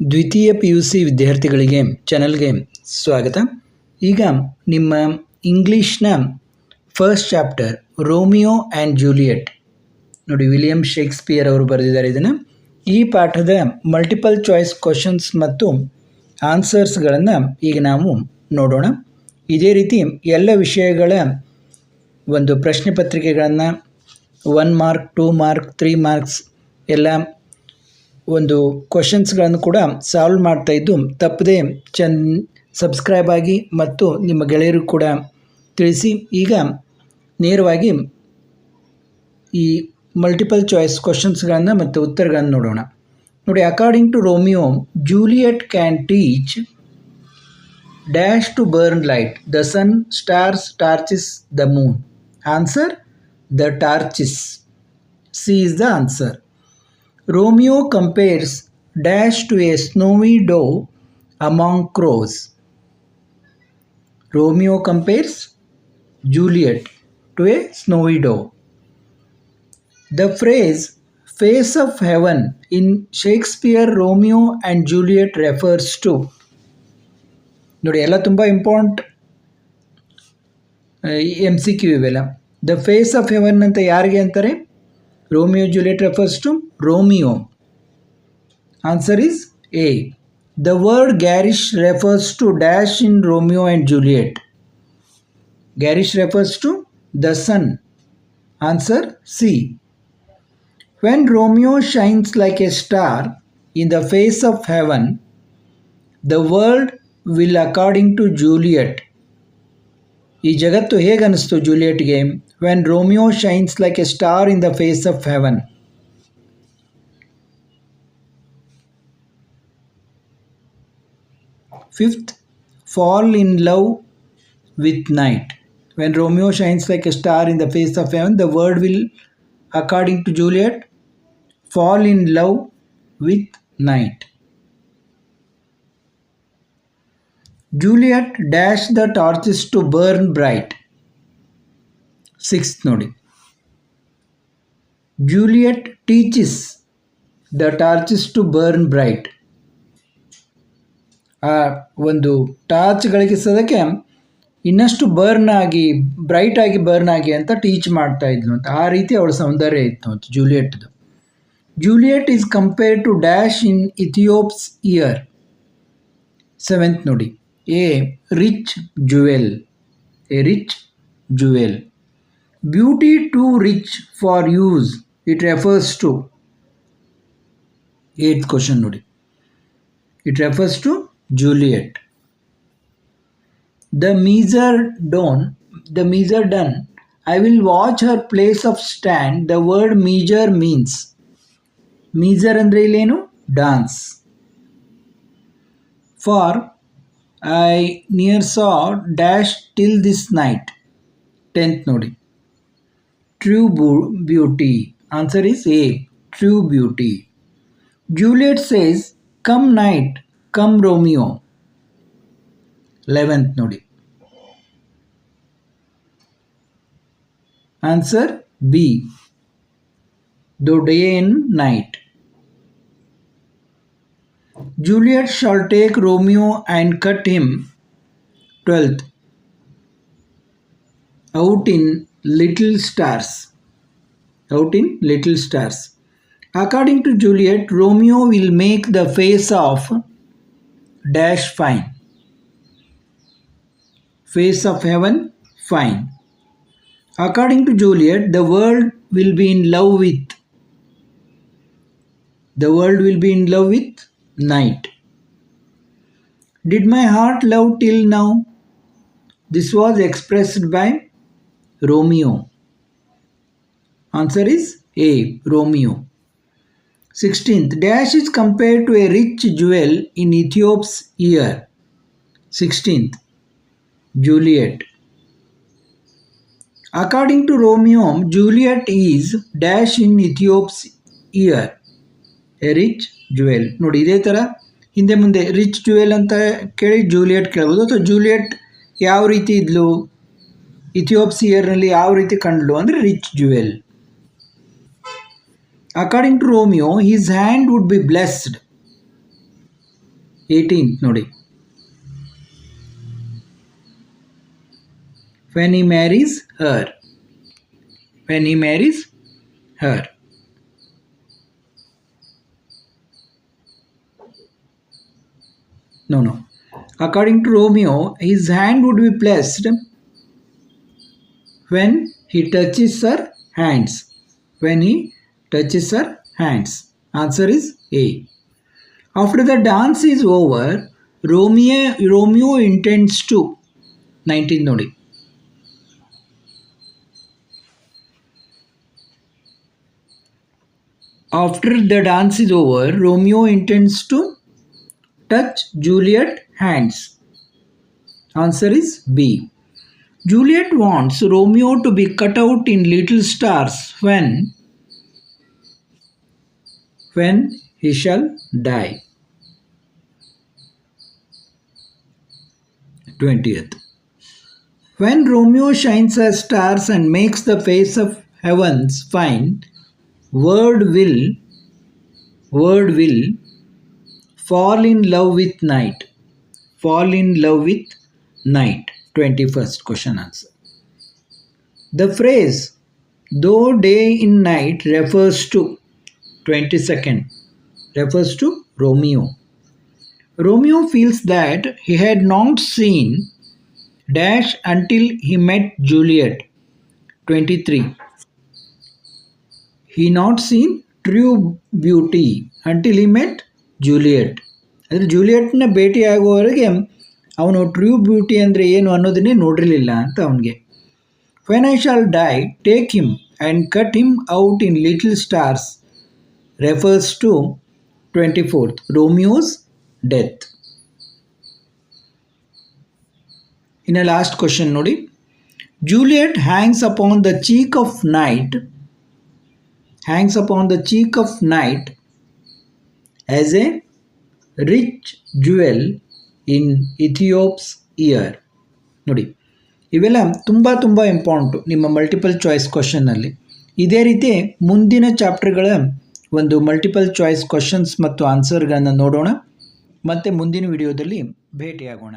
ದ್ವಿತೀಯ P U C ವಿದ್ಯಾರ್ಥಿಗಳಿಗೆ ಚಾನಲ್ಗೆ ಸ್ವಾಗತ. ಈಗ ನಿಮ್ಮ ಇಂಗ್ಲೀಷ್ನ first chapter Romeo and Juliet ನೋಡಿ, ವಿಲಿಯಂ ಶೇಕ್ಸ್ಪಿಯರ್ ಅವರು ಬರೆದಿದ್ದಾರೆ ಇದನ್ನು. ಈ ಪಾಠದ ಮಲ್ಟಿಪಲ್ ಚಾಯ್ಸ್ ಕ್ವಶನ್ಸ್ ಮತ್ತು ಆನ್ಸರ್ಸ್ಗಳನ್ನು ಈಗ ನಾವು ನೋಡೋಣ. ಇದೇ ರೀತಿ ಎಲ್ಲ ವಿಷಯಗಳ ಒಂದು ಪ್ರಶ್ನೆ ಪತ್ರಿಕೆಗಳನ್ನು 1 ಮಾರ್ಕ್ 2 ಮಾರ್ಕ್ 3 ಮಾರ್ಕ್ಸ್ ಎಲ್ಲ ಒಂದು ಕ್ವಶನ್ಸ್ಗಳನ್ನು ಕೂಡ ಸಾಲ್ವ್ ಮಾಡ್ತಾಯಿದ್ದು, ತಪ್ಪದೆ ಸಬ್ಸ್ಕ್ರೈಬ್ ಆಗಿ ಮತ್ತು ನಿಮ್ಮ ಗೆಳೆಯರು ಕೂಡ ತಿಳಿಸಿ. ಈಗ ನೇರವಾಗಿ ಈ ಮಲ್ಟಿಪಲ್ ಚಾಯ್ಸ್ ಕ್ವಶನ್ಸ್ಗಳನ್ನು ಮತ್ತು ಉತ್ತರಗಳನ್ನು ನೋಡೋಣ. ನೋಡಿ, according to Romeo, Juliet can teach dash to burn light, the sun, stars, torches, the moon. Answer the torches. C is the answer. Romeo compares dash to a snowy dove among crows. Romeo compares Juliet to a snowy dove. The phrase face of heaven in Shakespeare Romeo and Juliet refers to. ನೋಡಿ, ಎಲ್ಲ ತುಂಬ important MCQ ಇವೆಲ್ಲ. The face of haven ಅಂತ ಯಾರಿಗೆ ಅಂತಾರೆ? Romeo Juliet refers to Romeo. Answer is A. The word garish refers to dash in Romeo and Juliet. Garish refers to the sun. Answer C. When Romeo shines like a star in the face of heaven, the world will, according to Juliet. ಈ ಜಗತ್ತು ಹೇಗನ್ನಿಸ್ತು ಜೂಲಿಯಟ್ಗೆ? When Romeo shines like a star in the face of heaven. Fifth, fall in love with night. When Romeo shines like a star in the face of heaven, the word will, according to Juliet, fall in love with night. Juliet dash the torches to burn bright. Sixth ನೋಡಿ, Juliet teaches the torches to burn bright. ಆ ಒಂದು ಟಾರ್ಚ್ಗಳಿಗೆ ಸದಕ್ಕೆ ಇನ್ನಷ್ಟು burn ಆಗಿ, bright ಆಗಿ burn ಆಗಿ ಅಂತ teach ಮಾಡ್ತಾ ಇದ್ಲು ಅಂತ. ಆ ರೀತಿ ಅವಳ ಸೌಂದರ್ಯ ಇತ್ತು ಅಂತ ಜೂಲಿಯಟ್ದು. Juliet is compared to dash in Ethiop's ear. Seventh ನೋಡಿ, A rich jewel. A rich jewel. Beauty too rich for use. It refers to. Eighth question ನೋಡಿ. It refers to Juliet. The measer done. I will watch her place of stand. The word measure means. Measure ಅಂದ್ರೆ ಇಲ್ಲೇನು? Dance. For I near saw dash till this night. 10th ನೋಡಿ, true beauty. Answer is A, true beauty. Juliet says, come night, come Romeo. 11th ನೋಡಿ, answer B, though day and night. Juliet shall take Romeo and cut him. 12th, out in little stars. Out in little stars. According to Juliet, Romeo will make the face of dash fine. Face of heaven fine. According to Juliet, the world will be in love with. The world will be in love with night. Did my heart love till now? This was expressed by Romeo. Answer is A, Romeo. 16th, dash is compared to a rich jewel in Ethiop's ear. 16th, Juliet. According to Romeo, Juliet is dash in Ethiop's ear. A rich jewel. ನೋಡಿ, ಇದೇ ಥರ ಹಿಂದೆ ಮುಂದೆ rich jewel ಅಂತ ಕೇಳಿ Juliet ಕೇಳ್ಬೋದು, ಅಥವಾ Juliet ಯಾವ ರೀತಿ ಇದ್ಲು, ಇಥಿಯೋಪ್ಸ್ ಇಯರ್ನಲ್ಲಿ ಯಾವ ರೀತಿ ಕಂಡ್ಲು ಅಂದರೆ rich jewel. According to Romeo, his hand would be blessed. 18th ನೋಡಿ. When he marries her. When he marries her. No. According to Romeo, his hand would be blessed when he touches her hands. When he touches her hands. Answer is A. After the dance is over, Romeo intends to. 19 ನೋಡಿ. After the dance is over, Romeo intends to touch Juliet's hands. Answer is B. Juliet wants Romeo to be cut out in little stars when he shall die. 20th. When Romeo shines as stars and makes the face of heavens fine, word will fall in love with night. Fall in love with night. 21st question answer. The phrase though day in night refers to. 22nd. Refers to Romeo. Romeo feels that he had not seen dash until he met Juliet. 23. He not seen true beauty until he met Juliet. ಅಂದರೆ ಜೂಲಿಯಟ್ನ ಭೇಟಿ ಆಗುವವರೆಗೆ ಅವನು true beauty ಅಂದರೆ ಏನು ಅನ್ನೋದನ್ನೇ ನೋಡಿರಲಿಲ್ಲ ಅಂತ ಅವನಿಗೆ. When I shall die, take him and cut him out in little stars refers to 24th. Romeo's death. In a last question ನೋಡಿ. Juliet hangs upon the cheek of night as a rich jewel in Ethiop's ear. ನೋಡಿ, ಇವೆಲ್ಲ ತುಂಬ important ನಿಮ್ಮ multiple choice ಕ್ವಶನ್ನಲ್ಲಿ. ಇದೇ ರೀತಿ ಮುಂದಿನ ಚಾಪ್ಟರ್ಗಳ ಒಂದು multiple choice questions ಮತ್ತು ಆನ್ಸರ್ಗಳನ್ನು ನೋಡೋಣ. ಮತ್ತೆ ಮುಂದಿನ ವಿಡಿಯೋದಲ್ಲಿ ಭೇಟಿಯಾಗೋಣ.